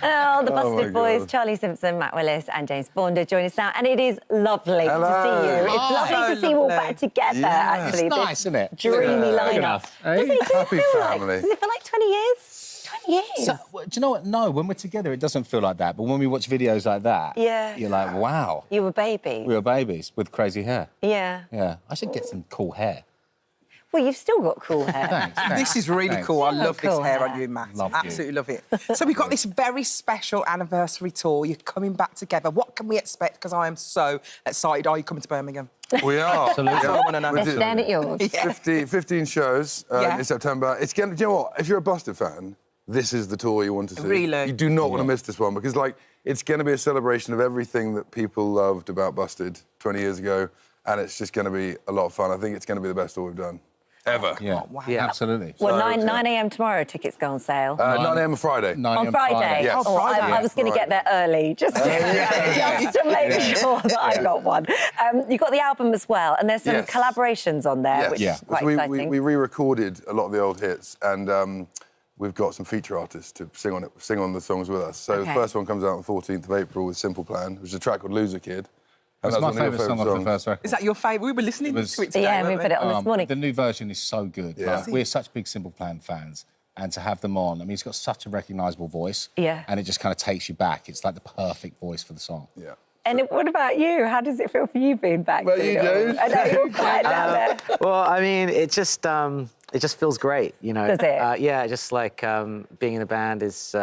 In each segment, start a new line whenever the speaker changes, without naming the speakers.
Oh, the
Oh,
Busted
my
Boys,
God.
Charlie Simpson, Matt Willis and James Bond are joining us now, and it is lovely
Hello.
to see you. It's
Hi.
lovely to see you all back together,
Yeah.
actually.
It's
this
nice, isn't it?
dreamy
Yeah.
Big
lineup.
enough, eh?
Does it
Happy
feel
family.
like? Does it feel like 20 years? 20 years.
So, do you know what? No, when we're together, it doesn't feel like that. But when we watch videos like that,
Yeah.
you're like, wow,
You were babies.
we were babies with crazy hair.
Yeah.
Yeah, I should get some cool hair.
Well, you've still got cool hair.
Thanks.
This is really
Thanks.
cool. I
Yeah,
love this
cool
hair
hair.
on you, Matt.
Love you.
Absolutely love it. So we've got this very special anniversary tour. You're coming back together. What can we expect? Because I am so excited. Are you coming to Birmingham?
We are.
Absolutely.
That's all I want to know.
They're staring at yours.
Yeah.
15 shows
Yeah.
in September. It's gonna, do you know what? If you're a Busted fan, this is the tour you want to see.
Really?
You do not want to miss this one because, like, it's going to be a celebration of everything that people loved about Busted 20 years ago, and it's just going to be a lot of fun. I think it's going to be the best tour we've done ever.
Yeah,
Oh, wow.
yeah, absolutely.
Well,
So,
9 a.m. tomorrow, tickets go on sale.
9 a.m. on Friday.
9
On
a.m.
Friday.
Yes.
Oh,
Friday.
I was going to get there early just to, just to make sure that I got one. You've got the album as well, and there's some
Yes.
collaborations on there,
Yes.
which
Yeah.
is quite
So we
exciting.
re-recorded a lot of the old hits, and we've got some feature artists to sing on the songs with us. So
Okay.
the first one comes out on the 14th of April with Simple Plan, which is a track called Loser Kid. And
That's my
one of your
favourite song off the first record.
Is that your favourite? We were listening
It was-
to it today,
Yeah, we
weren't
put it on this morning.
The new version is so good.
Yeah.
Like, we're such big Simple Plan fans, and to have them on, I mean, he's got such a recognisable voice.
Yeah.
And it just kind of takes you back. It's like the perfect voice for the song.
Yeah.
And what about you? How does it feel for you being back?
Well,
to
you
it all?
do.
I know you're quiet down there.
Well, I mean, it just feels great, you know.
Does it?
Yeah, just like being in a band is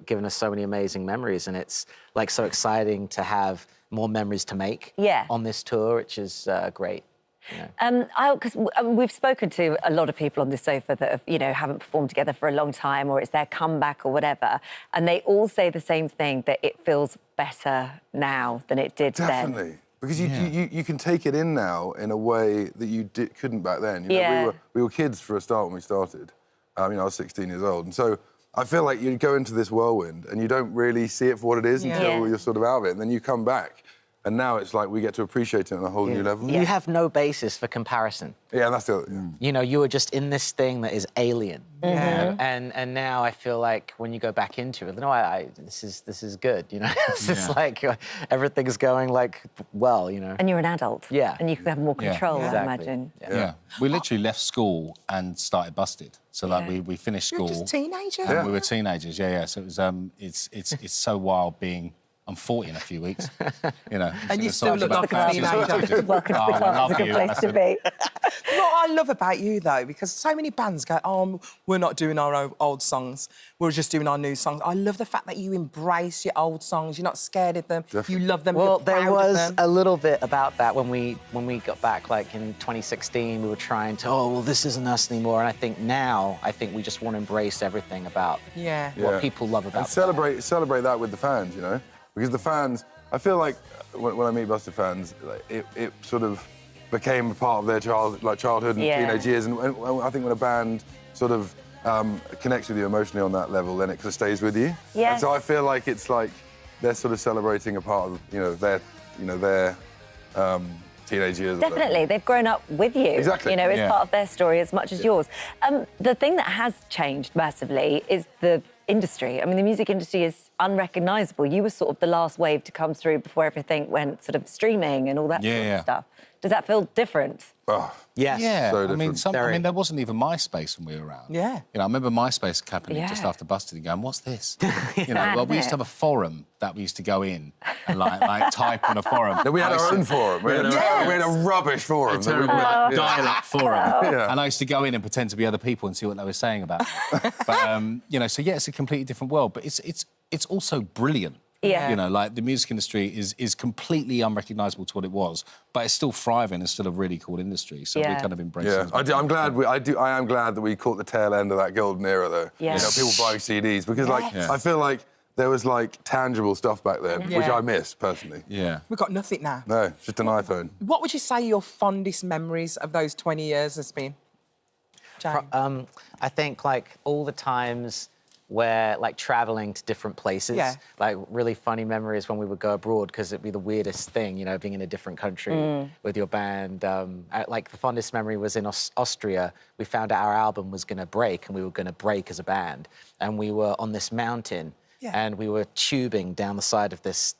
given us so many amazing memories, and it's like so exciting to have more memories to make
Yeah.
on this tour, which is great. You know.
Because we've spoken to a lot of people on this sofa that have, haven't performed together for a long time, or it's their comeback or whatever, and they all say the same thing, that it feels better now than it did then.
Definitely. Because you can take it in now in a way that you couldn't back then. You know,
Yeah.
we were kids for a start when we started. I was 16 years old. And so I feel like you go into this whirlwind and you don't really see it for what it is
Yeah.
until
Yeah.
you're sort of out of it. And then you come back. And now it's like we get to appreciate it on a whole new level.
You have no basis for comparison.
Yeah, and that's the...
You know, you were just in this thing that is alien.
Yeah.
You know? And now I feel like when you go back into it, no, this is good. You know, it's just like everything's going like well. You know.
And you're an adult.
Yeah.
And you can have more
Yeah.
control, I
Exactly.
imagine.
Yeah. We literally left school and started Busted. So like
Yeah.
we finished
You're
school.
just teenagers.
And we were teenagers, yeah. So it was it's so wild being. I'm 40 in a few weeks, you know.
And you still look like a teenager.
Welcome to the
Oh, I
club.
love
It's a good
you.
place to be.
What I love about you, though, because so many bands go, oh, we're not doing our old songs, we're just doing our new songs. I love the fact that you embrace your old songs. You're not scared of them.
Definitely.
You love them.
Well,
you're
there
proud of
was
them.
a little bit about that when we got back, like in 2016. We were trying to, this isn't us anymore. And I think now, we just want to embrace everything about
Yeah.
what people love about
And
the band.
celebrate that with the fans, you know? Because the fans... I feel like when I meet Busted fans, like, it sort of became a part of their childhood and
Yeah.
teenage years. And I think when a band sort of connects with you emotionally on that level, then it sort of stays with you.
Yes.
And so I feel like it's like they're sort of celebrating a part of their teenage years. or whatever.
Definitely, they've grown up with you.
Exactly.
It's
Yeah.
part of their story as much as yours. The thing that has changed massively is the industry. I mean, the music industry is unrecognisable. You were sort of the last wave to come through before everything went sort of streaming and all that sort of stuff. Does that feel different?
Oh,
Yes.
Yeah,
So
I mean,
different.
there wasn't even MySpace when we were around.
Yeah.
You know, I remember MySpace happening just
Yeah.
after Busted and going, what's this? You know, well, we used to have a forum that we used to go in and like type on a forum.
then we had our own forum. We had a rubbish forum. that we-
terrible
Yeah.
dial-up forum.
Yeah.
And I used to go in and pretend to be other people and see what they were saying about me. But, so yeah, it's a completely different world, but it's also brilliant.
Yeah.
You know, like the music industry is completely unrecognisable to what it was, but it's still thriving. It's still a really cool industry. So
Yeah.
we kind of embrace it.
Yeah,
as well.
I'm glad. I am glad that we caught the tail end of that golden era, though.
Yeah.
You know, people buying CDs because, like,
Yes.
I feel like there was like tangible stuff back then, which
Yeah.
I miss personally.
Yeah.
We've got nothing now.
No, just an iPhone.
What would you say your fondest memories of those 20 years has been? Jane?
I think like all the times where like traveling to different places,
Yeah.
like really funny memories when we would go abroad because it'd be the weirdest thing, you know, being in a different country with your band. Like the fondest memory was in Austria. We found out our album was going to break and we were going to break as a band. And we were on this mountain and we were tubing down the side of this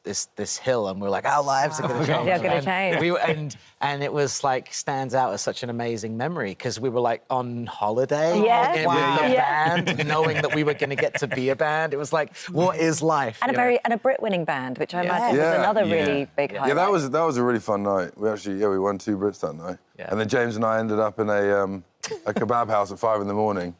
hill, and we were like, our lives are going to change.
They're gonna change.
And it was like stands out as such an amazing memory because we were like on holiday
Yeah.
with the band, knowing that we were going to get to be a band. It was like, what is life?
And
you know?
a Brit-winning band, which I imagine was
Yeah.
another really big highlight.
Yeah, that was a really fun night. We won 2 Brits that night.
Yeah.
And then James and I ended up in a kebab house at 5 a.m, holding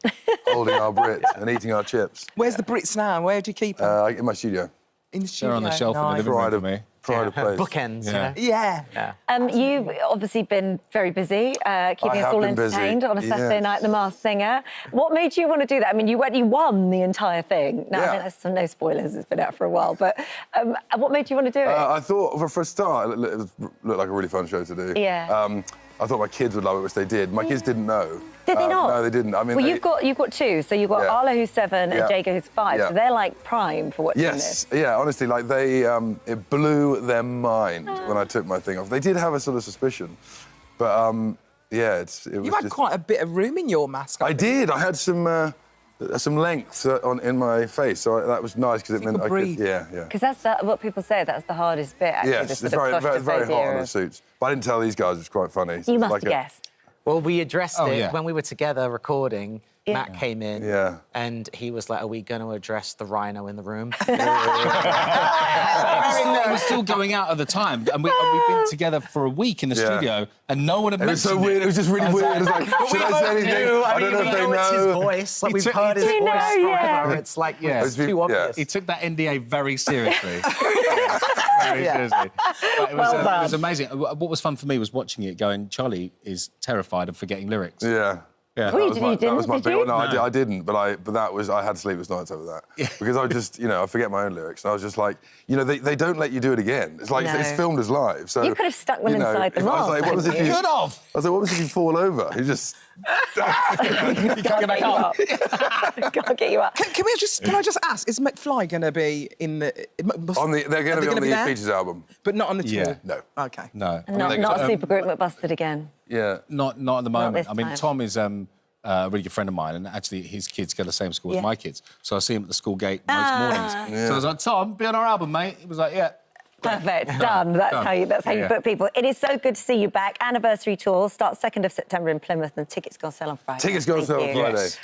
our Brits and eating our chips.
Where's the Brits now? Where do you keep them?
In my studio.
In the studio.
They're on the shelf in the living room for me.
Pride of place.
Bookends,
Yeah.
you know?
Yeah.
You've obviously been very busy, keeping us
have
all
been busy,
entertained on a Saturday
yeah.
night, The Masked Singer. What made you want to do that? I mean, you won the entire thing. Now, I
Yeah.
mean, there's no spoilers, it's been out for a while, but what made you want to do it?
I thought, for a start, it looked like a really fun show to do.
Yeah.
I thought my kids would love it, which they did. My kids didn't know.
Did they not?
No, they didn't. I mean,
well, you've got 2. So you've got
Yeah.
Arlo, who's 7,
Yeah.
and Jago, who's 5.
Yeah.
So they're like prime for watching
Yes,
this.
yeah, honestly, like it blew their mind when I took my thing off. They did have a sort of suspicion, but yeah, it was
You had
just...
quite a bit of room in your mask.
I did. I had some length in my face, so that was nice because it meant
could
I
breathe.
could. Yeah.
Because that's what people say, that's the hardest bit, actually.
Yes,
the
it's
sort
very,
of
very, very hot on
claustrophobia
the
of-
suits. But I didn't tell these guys. It was quite funny.
You
It's
must
like
have guessed.
Well, we addressed
Oh,
it
yeah.
when we were together recording.
Yeah.
Matt came in,
Yeah.
and he was like, "Are we going to address the rhino in the room?"
It was still going out at the time, and we've been together for a week in the
Yeah.
studio, and no one had
It was
mentioned
so weird. It was just really weird. It was like, should I say anything? I don't know if they
It's his
know.
voice. Like,
He
we've
took-
heard his
Do you
voice
know? Yeah.
forever. It's like,
Yeah.
it's too
Yeah.
obvious.
He took that NDA very seriously. Very
Yeah.
seriously. But it
Well
was,
done.
it was amazing. What was fun for me was watching it going, Charlie is terrified of forgetting lyrics.
Yeah.
Yeah.
Well, you
That was
didn't,
my
did
big
you?
one. No, I didn't, but I had sleepless nights over that. Because I just, I forget my own lyrics. And I was just like, they don't let you do it again. It's like,
No.
it's filmed as live. So
You could have stuck one inside the
if I was
mask,
like, what was if
couldn't
you...
you?
Could have.
I was like, what was if you fall over? You just...
Can't get you up. Can't get you up.
Can I just ask? Is McFly going to be in the?
They're going to be on the
there?
Features album.
but not on the tour.
Yeah.
No.
Okay.
No.
Not a supergroup McBusted again.
Yeah.
Not at the moment.
this
I mean,
time.
Tom is a really good friend of mine, and actually his kids go to the same school
Yeah.
as my kids. So I see him at the school gate most mornings. So I was like, Tom, be on our album, mate. He was like, yeah.
Perfect, done. That's
Done.
how you
Yeah.
book people. It is so good to see you back. Anniversary tour starts 2nd of September in Plymouth, and tickets go on sale on Friday.
Tickets go on
Thank
sale on
you.
Friday.
Yes.